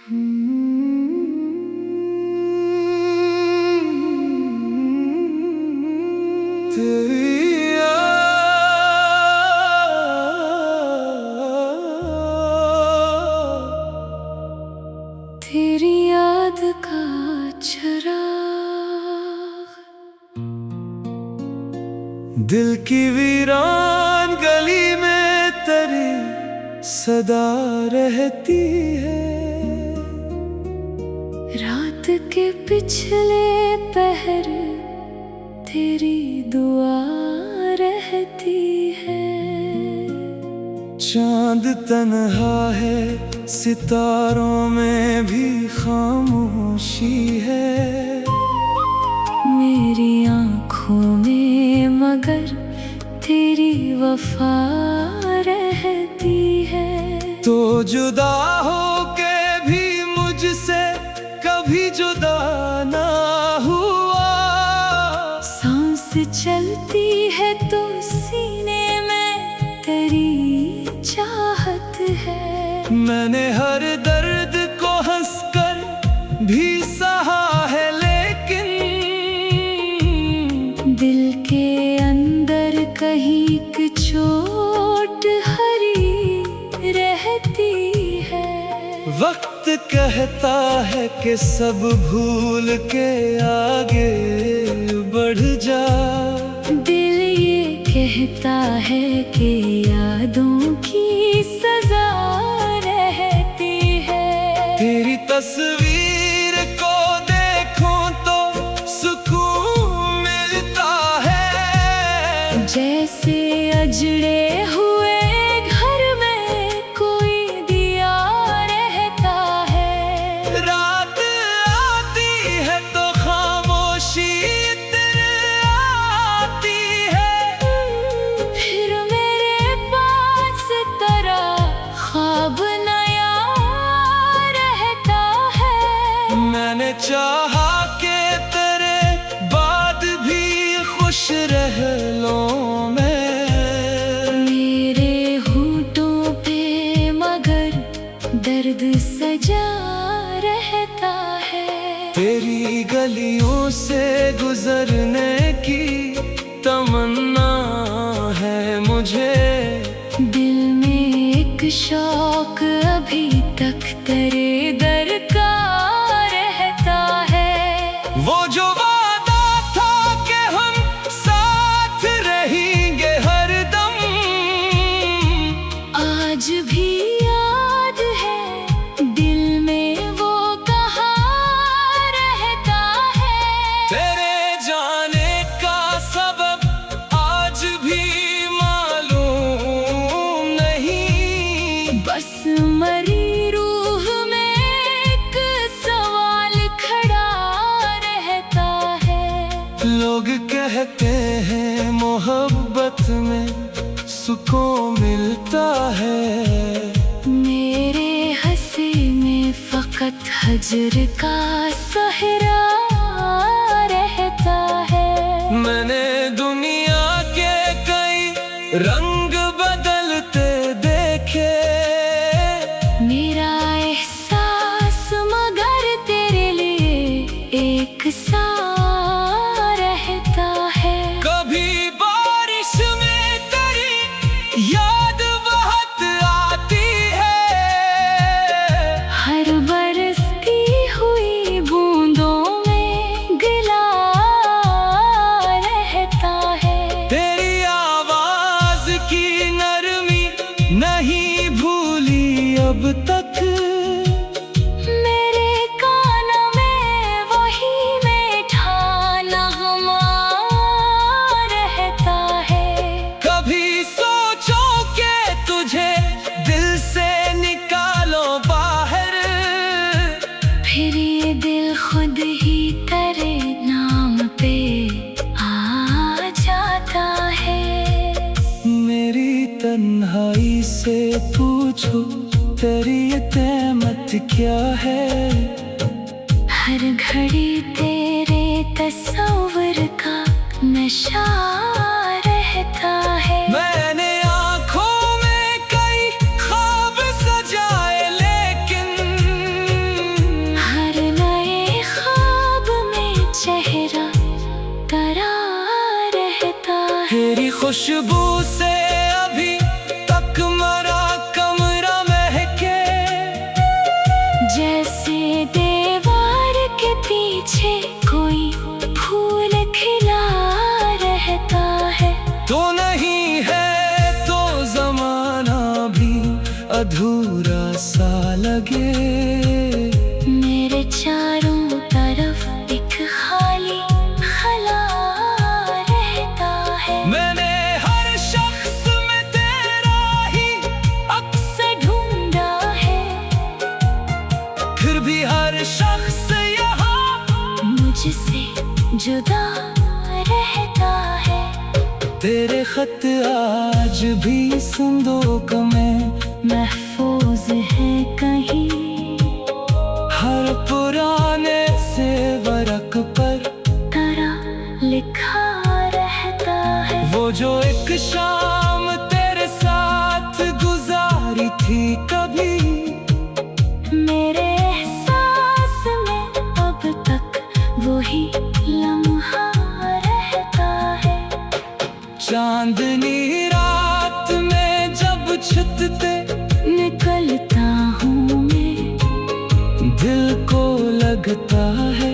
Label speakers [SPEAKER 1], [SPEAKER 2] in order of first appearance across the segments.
[SPEAKER 1] तेरी
[SPEAKER 2] याद का चराग
[SPEAKER 1] दिल की वीरान गली में तेरी सदा रहती है।
[SPEAKER 2] रात के पिछले पहर तेरी दुआ रहती है।
[SPEAKER 1] चांद तन्हा है, सितारों में भी खामोशी है।
[SPEAKER 2] मेरी आँखों में मगर तेरी वफा रहती है।
[SPEAKER 1] तो जुदा हो के भी मुझसे कभी जुदा ना हुआ।
[SPEAKER 2] सांस चलती है तो सीने में तेरी चाहत है।
[SPEAKER 1] मैंने हर दर्द को हंसकर भी सहा है, लेकिन
[SPEAKER 2] दिल के अंदर कहीं की चोट हरी रहती है।
[SPEAKER 1] वक्त कहता है कि सब भूल के आगे बढ़ जा।
[SPEAKER 2] दिल ये कहता है कि यादों की सजा रहती है।
[SPEAKER 1] तेरी तस्वीर को देखूं तो सुकून मिलता है।
[SPEAKER 2] जैसे अजड़े हुए घर में कोई दिया रहता है।
[SPEAKER 1] रात आती है तो खामोशी तेरे आती है।
[SPEAKER 2] फिर मेरे पास तेरा ख्वाब नया रहता है।
[SPEAKER 1] मैंने चाहा कि तेरे बाद भी खुश रह लूं मैं।
[SPEAKER 2] मेरे होठों पे मगर दर्द सजा रहता है।
[SPEAKER 1] तेरी गलियों से गुजरने की तमन्ना है मुझे।
[SPEAKER 2] दिल में एक शौक अभी तक तेरे दर का रहता है।
[SPEAKER 1] वो जो वादा था कि हम साथ रहेंगे हरदम,
[SPEAKER 2] आज भी याद है दिल में वो कहाँ रहता है।
[SPEAKER 1] तेरे जाने का सबब आज भी मालूम नहीं।
[SPEAKER 2] बस मरी रूह में एक सवाल खड़ा रहता है।
[SPEAKER 1] लोग कहते हैं मोहब्बत में सुकून मिलता है।
[SPEAKER 2] मेरे हंसी में फकत हजर का सहरा रहता है।
[SPEAKER 1] मैंने दुनिया के कई रंग बदलते देखे।
[SPEAKER 2] मेरा एहसास मगर तेरे लिए एक सा रहता है।
[SPEAKER 1] कभी बारिश में तेरी याद बहुत आती है।
[SPEAKER 2] हर बरसती हुई बूंदों में गिला रहता है।
[SPEAKER 1] तेरी आवाज की नरमी नहीं भूली अब तक।
[SPEAKER 2] मेरे कान में वही मीठा नगमा रहता है।
[SPEAKER 1] कभी सोचो कि तुझे दिल से निकालो बाहर।
[SPEAKER 2] फिर ये दिल खुद ही तेरे नाम पे आ जाता है।
[SPEAKER 1] मेरी तन्हाई से पूछो तेरी ये तहमत क्या है।
[SPEAKER 2] हर घड़ी तेरे तस्वीर का नशा रहता है।
[SPEAKER 1] मैंने आँखों में कई ख्वाब सजाए, लेकिन खुशबू से अभी तक मरा कमरा महके,
[SPEAKER 2] जैसे दीवार के पीछे कोई फूल खिला रहता है।
[SPEAKER 1] तो नहीं है तो जमाना भी अधूरा सा लगे।
[SPEAKER 2] मेरे चारों तरफ एक खाली खला रहता है।
[SPEAKER 1] मैंने हर शख्स में तेरा ही
[SPEAKER 2] अक्स ढूंढा है,
[SPEAKER 1] फिर भी हर शख्स यहाँ
[SPEAKER 2] मुझसे जुदा रहता है।
[SPEAKER 1] तेरे खत आज भी संदूक में
[SPEAKER 2] महफूज है कहीं,
[SPEAKER 1] हर पुराने से वरक पर
[SPEAKER 2] तरह लिखा रहता है।
[SPEAKER 1] वो जो एक शाम तेरे साथ गुजारी थी कभी,
[SPEAKER 2] मेरे एहसास में अब तक वही लम्हा रहता है।
[SPEAKER 1] चांदनी रात में जब छत पे
[SPEAKER 2] निकलता हूँ मैं,
[SPEAKER 1] दिल को लगता है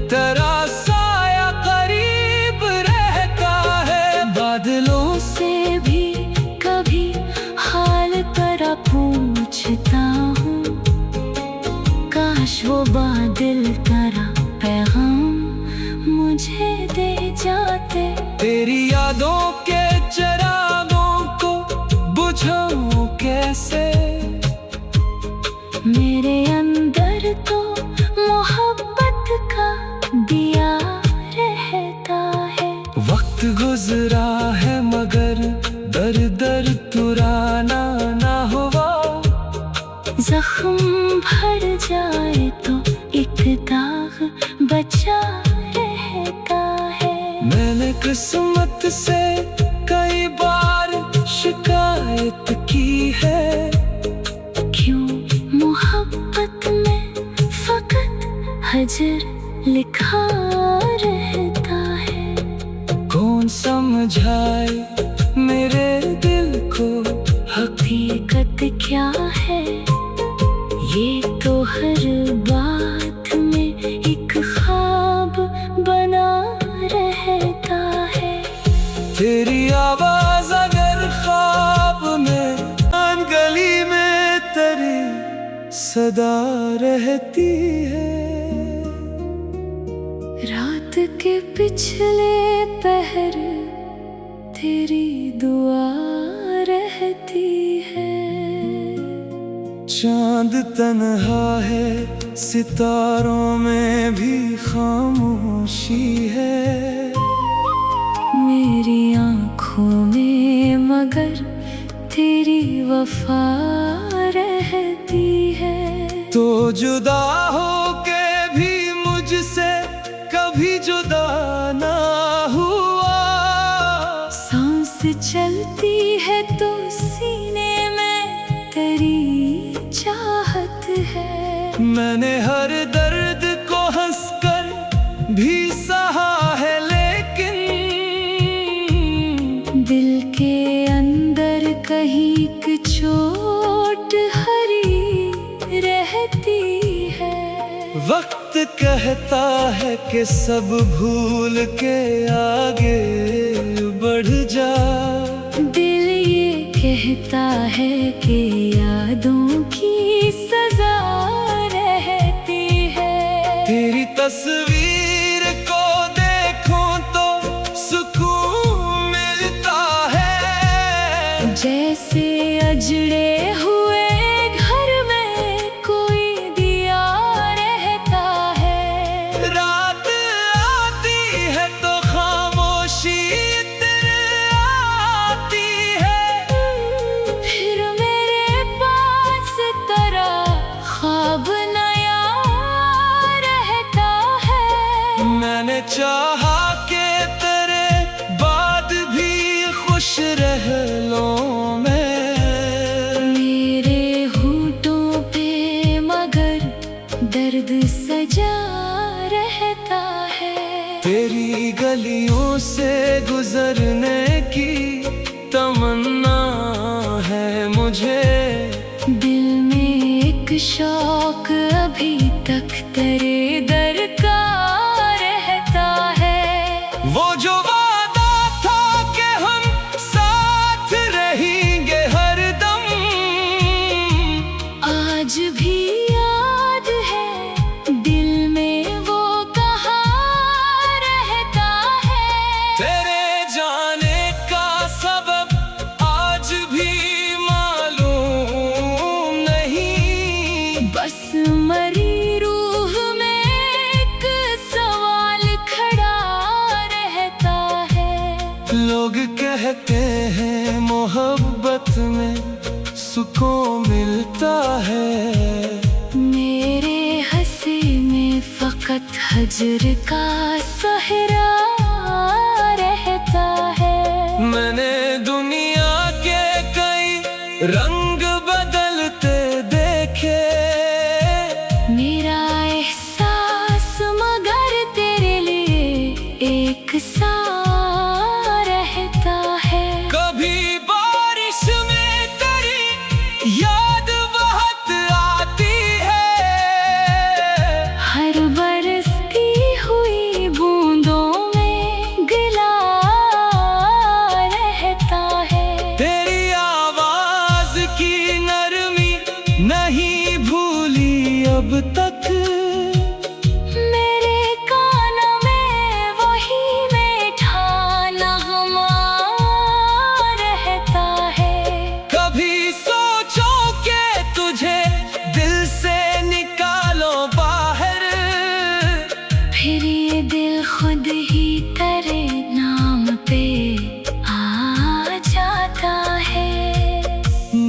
[SPEAKER 1] तेरा साया करीब रहता है। बादलों
[SPEAKER 2] से भी कभी हाल तेरा पूछता हूँ, काश वो बादल तेरा पैगाम मुझे दे जाते।
[SPEAKER 1] तेरी यादों के चिरागों को बुझाऊं कैसे,
[SPEAKER 2] मेरे अंदर तो मोहब्बत का दिया रहता है।
[SPEAKER 1] वक्त गुजरा है मगर दर दर तुराना ना हुआ।
[SPEAKER 2] जख्म भर जाए तो एक दाग बचा रहता है।
[SPEAKER 1] मैंने किस्मत से कई बार शिकायत की है,
[SPEAKER 2] क्यों मोहब्बत में फकत हजर लिखा रहता है।
[SPEAKER 1] कौन समझाए मेरे दिल को
[SPEAKER 2] हकीकत क्या है, ये तो हर बात में एक ख्वाब बना रहता है।
[SPEAKER 1] तेरी आवाज अगर ख्वाब में गली में तेरी सदा रहती है।
[SPEAKER 2] रात के पिछले पहर तेरी दुआ रहती है।
[SPEAKER 1] चांद तन्हा है सितारों में भी खामोशी है,
[SPEAKER 2] मेरी आँखों में मगर तेरी वफा रहती है।
[SPEAKER 1] तो जुदा हो के भी मुझसे कभी जुदा ना हुआ।
[SPEAKER 2] सांस चलती है तो सीने में तेरी चाहत है।
[SPEAKER 1] मैंने हर दर्द को हंसकर भी सहा है, लेकिन
[SPEAKER 2] दिल के अंदर कहीं एक चोट हरी रहती है।
[SPEAKER 1] वक्त कहता है कि सब भूल के आगे बढ़ जा,
[SPEAKER 2] दिल ये कहता है कि यादों की सजा रहती है।
[SPEAKER 1] तेरी तस्वीर को देखूं तो सुकून मिलता है,
[SPEAKER 2] जैसे अजड़े हुए घर में कोई दिया रहता है।
[SPEAKER 1] रात आती है तो खामोशी आती है,
[SPEAKER 2] फिर मेरे पास तेरा ख्वाब नया रहता है।
[SPEAKER 1] मैंने चाहा कि तेरे बाद भी खुश रह लूं मैं,
[SPEAKER 2] मेरे होठों पे मगर दर्द सजा रहता है।
[SPEAKER 1] तेरी गलियों से गुजरने की तमन्ना है मुझे।
[SPEAKER 2] दिल में एक शौक अभी तक तेरे दर का रहता है।
[SPEAKER 1] वो जो वादा था कि हम साथ रहेंगे हरदम,
[SPEAKER 2] आज भी याद है दिल में वो कहाँ रहता है।
[SPEAKER 1] तेरे जाने का सबब आज भी मालूम नहीं।
[SPEAKER 2] बस मरी रूह में एक सवाल खड़ा रहता है।
[SPEAKER 1] लोग कहते हैं मोहब्बत में सुकून मिलता है।
[SPEAKER 2] मेरे हंसी में फकत हजर का सहरा रहता है।
[SPEAKER 1] मैंने दुनिया के कई रंग बदलते देखे।
[SPEAKER 2] मेरा एहसास मगर तेरे लिए एक सा रहता है।
[SPEAKER 1] कभी बारिश में तेरी याद बहुत आती है।
[SPEAKER 2] हर बरसती हुई बूंदों में गिला रहता है।
[SPEAKER 1] तेरी आवाज की नरमी नहीं भूली अब तक।
[SPEAKER 2] मेरे कान में वही मीठा नगमा रहता है।
[SPEAKER 1] कभी सोचो कि तुझे दिल से निकालो बाहर,
[SPEAKER 2] फिर ये दिल खुद ही तेरे नाम पे आ जाता है।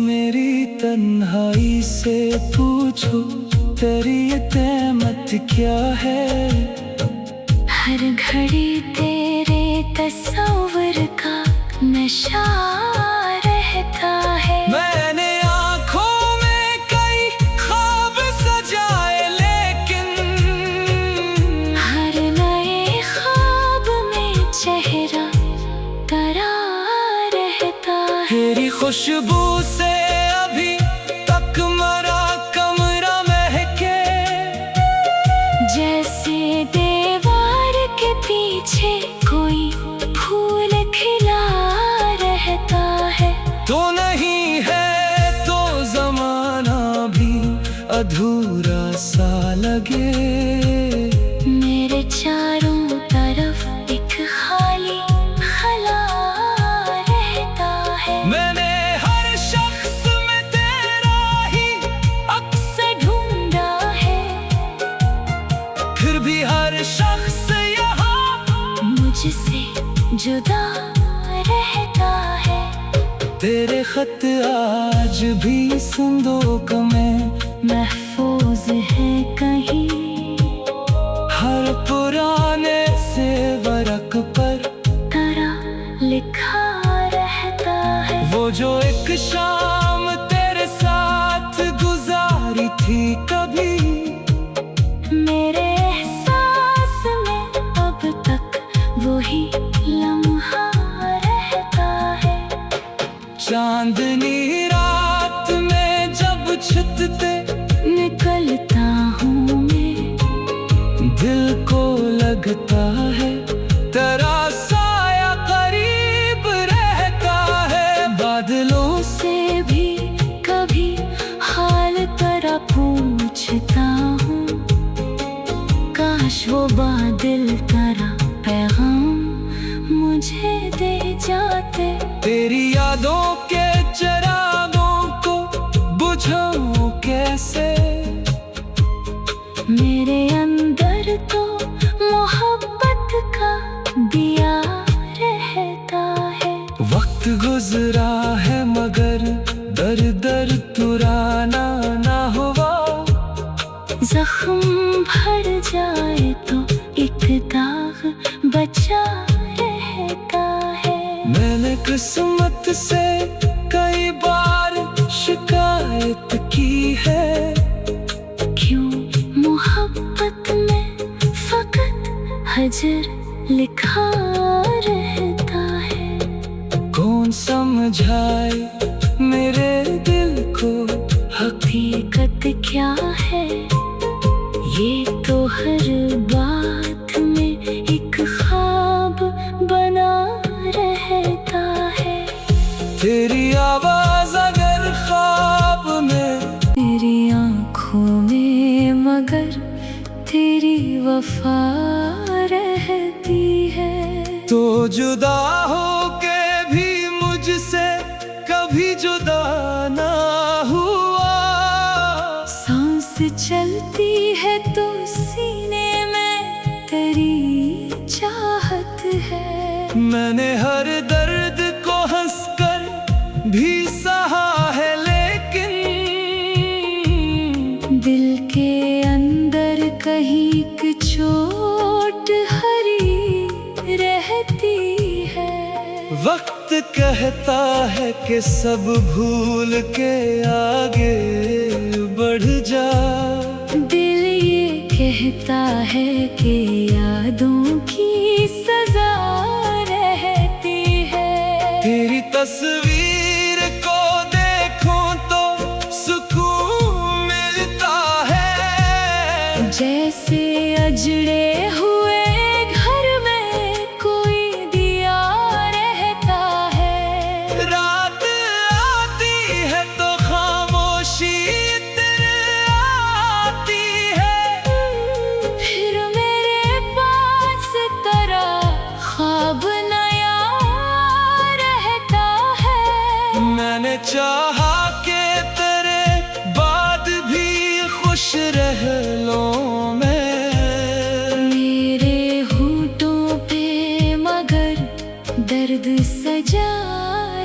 [SPEAKER 1] मेरी तन्हाई से पूछो तेरी ये तहमत क्या है।
[SPEAKER 2] हर घड़ी तेरे तस्वीर का नशा रहता है।
[SPEAKER 1] मैंने आँखों में कई ख्वाब सजाए, लेकिन
[SPEAKER 2] हर नए ख्वाब में चेहरा तेरा रहता है।
[SPEAKER 1] तेरी खुशबू से अभी तक मरा कमरा महके।
[SPEAKER 2] जैसे दीवार के पीछे कोई फूल खिला रहता है।
[SPEAKER 1] तो नहीं है तो जमाना भी अधूरा सा लगे।
[SPEAKER 2] मेरे चारों तरफ एक खाली खला रहता है।
[SPEAKER 1] मैंने हर शख्स में तेरा ही
[SPEAKER 2] अक्स ढूंढा है,
[SPEAKER 1] फिर भी हर शख्स यहाँ
[SPEAKER 2] मुझसे जुदा रहता है।
[SPEAKER 1] तेरे खत आज भी संदूक में
[SPEAKER 2] महफूज है कहीं,
[SPEAKER 1] हर पुराने से वरक पर
[SPEAKER 2] तेरा लिखा रहता है।
[SPEAKER 1] वो जो एक शाम तेरे साथ गुजारी थी कभी,
[SPEAKER 2] मेरे एहसास में अब तक वही लम्हा रहता है।
[SPEAKER 1] चांदनी रात में जब छत पे
[SPEAKER 2] निकलता हूँ मैं,
[SPEAKER 1] दिल को लगता है तेरा साया करीब रहता है। बादलों
[SPEAKER 2] से भी कभी हाल तेरा पूछता हूँ, काश वो बादल तेरा पैगाम मुझे दे जाते।
[SPEAKER 1] तेरी यादों के चिरागों को बुझाऊं कैसे।
[SPEAKER 2] मेरे अंदर तो मोहब्बत का दिया रहता है।
[SPEAKER 1] वक्त गुजरा है मगर दर दर तुराना ना हुआ।
[SPEAKER 2] जख्म भर जाए तो एक दाग बचा रहता है।
[SPEAKER 1] मैंने किस्मत से कई बार शिकायत की है,
[SPEAKER 2] क्यों मोहब्बत में फकत हजर लिखा रहता है।
[SPEAKER 1] कौन समझ समझाए मेरे दिल को।
[SPEAKER 2] हकीकत क्या है ये तो हर बात में एक ख्वाब बना रहता है।
[SPEAKER 1] तेरी आवाज अगर ख्वाब में,
[SPEAKER 2] तेरी आँखों में मगर तेरी वफा रहती है।
[SPEAKER 1] तो जुदा हो के भी मुझसे कभी जुदा ना हुआ।
[SPEAKER 2] सांस चलती है तो सीने में तेरी चाहत है।
[SPEAKER 1] मैंने हर दर्द को हंसकर भी सहा है, लेकिन
[SPEAKER 2] दिल के अंदर कहीं एक चोट हरी रहती है।
[SPEAKER 1] वक्त कहता है कि सब भूल के आगे बढ़ जा।
[SPEAKER 2] दिल ये कहता है कि यादों की सजा रहती है।
[SPEAKER 1] तेरी तस्वीर को देखूं तो सुकून मिलता है।
[SPEAKER 2] जैसे अजड़े हुए घर में कोई दिया रहता है।
[SPEAKER 1] रात आती है तो खामोशी तेरे आती है।
[SPEAKER 2] फिर मेरे पास तेरा ख्वाब नया रहता है।
[SPEAKER 1] मैंने चाहा कि तेरे बाद भी खुश रह लो मैं।
[SPEAKER 2] मेरे होठों पे मगर दर्द सजा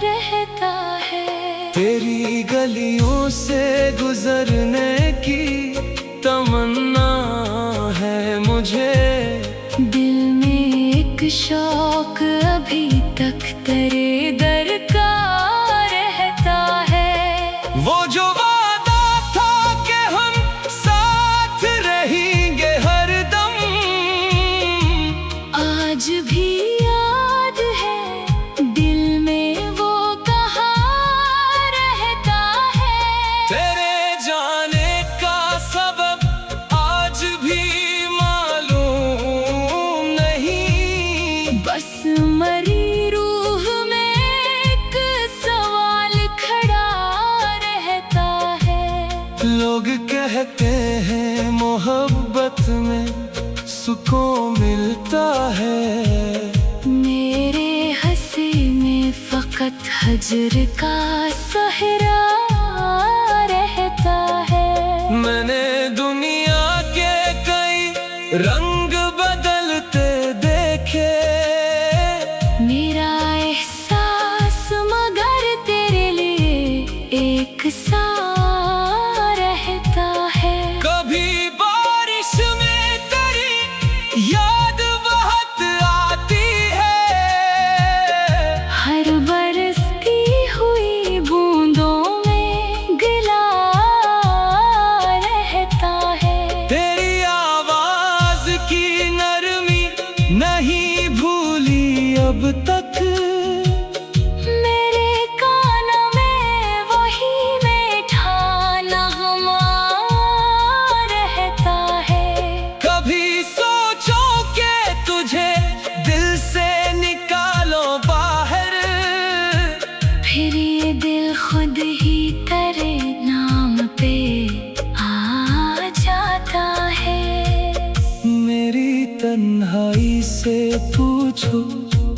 [SPEAKER 2] रहता है।
[SPEAKER 1] तेरी गलियों से गुजरने की तमन्ना है मुझे।
[SPEAKER 2] दिल में एक शौक अभी तक तेरे दर का रहता है।
[SPEAKER 1] वो जो वादा था कि हम साथ रहेंगे हरदम,
[SPEAKER 2] आज भी याद है दिल में वो कहाँ रहता है।
[SPEAKER 1] तेरे जाने का सबब आज भी मालूम नहीं।
[SPEAKER 2] बस मरी रूह में एक सवाल खड़ा रहता है।
[SPEAKER 1] लोग कहते हैं मोहब्बत में सुकून मिलता है।
[SPEAKER 2] मेरे हंसी में फकत हजर का सहरा रहता है।
[SPEAKER 1] मैंने दुनिया के कई रंग बदलते देखे।
[SPEAKER 2] मेरा एहसास मगर तेरे लिए एक सा रहता है।
[SPEAKER 1] कभी बारिश में तेरी याद बहुत आती है।
[SPEAKER 2] हर बरसती हुई बूंदों में गिला रहता है।
[SPEAKER 1] तेरी आवाज की नरमी नहीं भूली अब तक।
[SPEAKER 2] मेरे कान में वही मीठा नगमा रहता है।
[SPEAKER 1] कभी सोचो कि तुझे दिल से निकालो बाहर।
[SPEAKER 2] फिर ये दिल खुद ही तेरे नाम पे आ जाता है।
[SPEAKER 1] मेरी तन्हाई से पूछो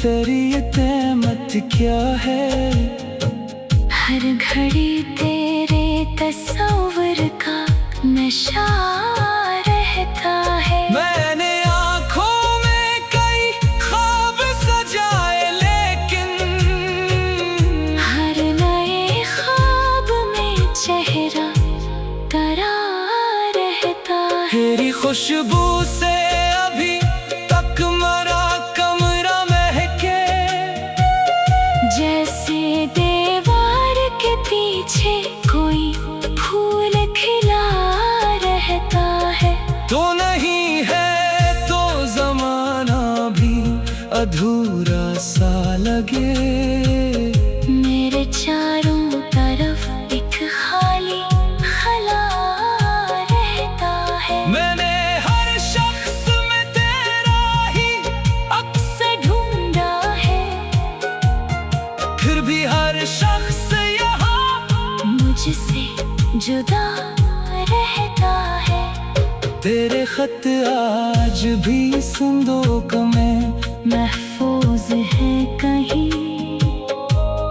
[SPEAKER 1] तेरी ये तहमत क्या है।
[SPEAKER 2] हर घड़ी तेरे तस्वीर का नशा रहता है।
[SPEAKER 1] मैंने आँखों में कई ख्वाब सजाए, लेकिन
[SPEAKER 2] हर नए ख्वाब में चेहरा तेरा रहता है।
[SPEAKER 1] तेरी खुशबू से अभी तक मरा कमरा महके।
[SPEAKER 2] जैसे दीवार के पीछे कोई फूल खिला रहता है।
[SPEAKER 1] तो नहीं है तो जमाना भी अधूरा सा लगे।
[SPEAKER 2] मेरे जुदा रहता है।
[SPEAKER 1] तेरे खत आज भी संदूक में
[SPEAKER 2] महफूज है कहीं,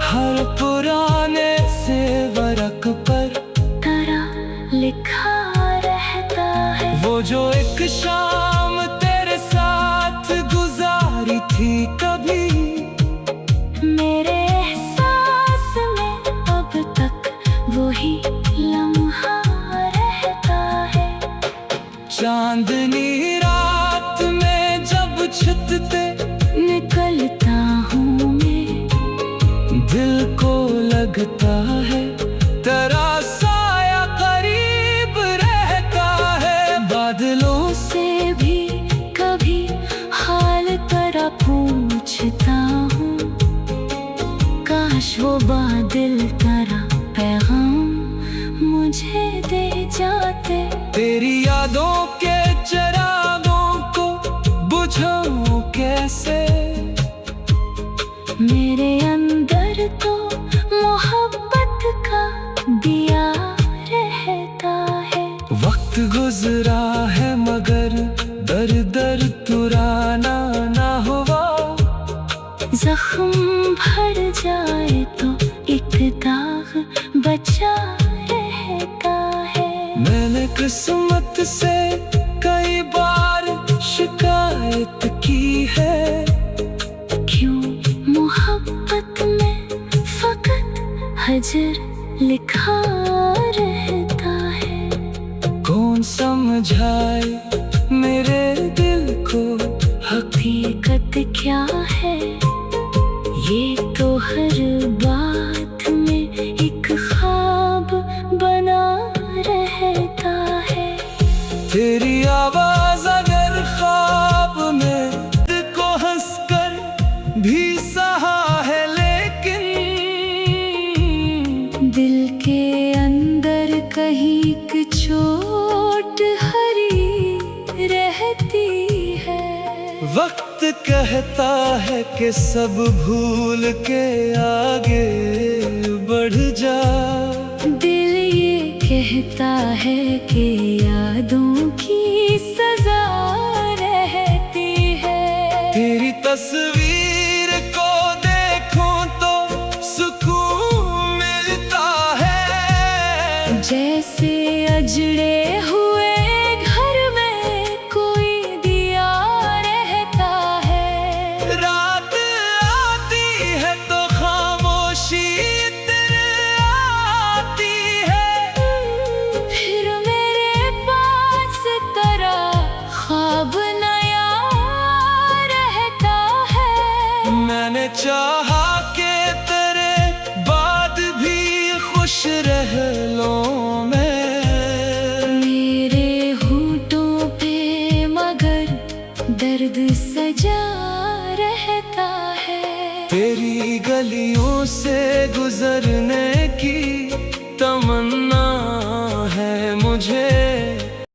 [SPEAKER 1] हर पुराने से वरक पर
[SPEAKER 2] तरह लिखा रहता है।
[SPEAKER 1] वो जो एक शाम तेरे साथ गुजारी थी कभी,
[SPEAKER 2] मेरे एहसास में अब तक वही लम्हा रहता है।
[SPEAKER 1] चांदनी रात में जब छत पे
[SPEAKER 2] निकलता हूँ मैं,
[SPEAKER 1] दिल को लगता है तेरा साया करीब रहता है। बादलों
[SPEAKER 2] से भी कभी हाल तेरा पूछता हूँ, काश वो बादल तेरा पैगाम मुझे दे जाते।
[SPEAKER 1] तेरी यादों के चिरागों को बुझाऊं कैसे,
[SPEAKER 2] मेरे अंदर तो मोहब्बत का दिया रहता है।
[SPEAKER 1] वक्त गुजरा है मगर दर दर तुराना ना हुआ।
[SPEAKER 2] जख्म भर जाए तो एक दाग बचा रहता है।
[SPEAKER 1] मैंने किस्मत से कई बार शिकायत की है,
[SPEAKER 2] क्यों मोहब्बत में फकत हजर लिखा रहता है।
[SPEAKER 1] कौन समझाए मेरे दिल को
[SPEAKER 2] हकीकत क्या है, ये तो हर बात में एक ख्वाब बना रहता है।
[SPEAKER 1] तेरी आवाज अगर ख्वाब में दिल को हंसकर भी सहा है, लेकिन
[SPEAKER 2] दिल के अंदर कहीं एक चोट हरी रहती है।
[SPEAKER 1] वक्त कहता है कि सब भूल के आगे बढ़ जा,
[SPEAKER 2] दिल ये कहता है कि यादों की सजा रहती है।
[SPEAKER 1] तेरी तस्वीर को देखूं तो सुकून मिलता है।
[SPEAKER 2] जैसे अजड़े हुए घर में कोई दिया रहता है।
[SPEAKER 1] रात आती है तो खामोशी इधर आती है,
[SPEAKER 2] फिर मेरे पास तेरा ख्वाब नया रहता है।
[SPEAKER 1] मैंने चाहा कि तेरे बाद भी खुश रह लूं मैं,
[SPEAKER 2] मेरे होठों पे मगर दर्द सजा रहता है।
[SPEAKER 1] तेरी गलियों से गुजरने की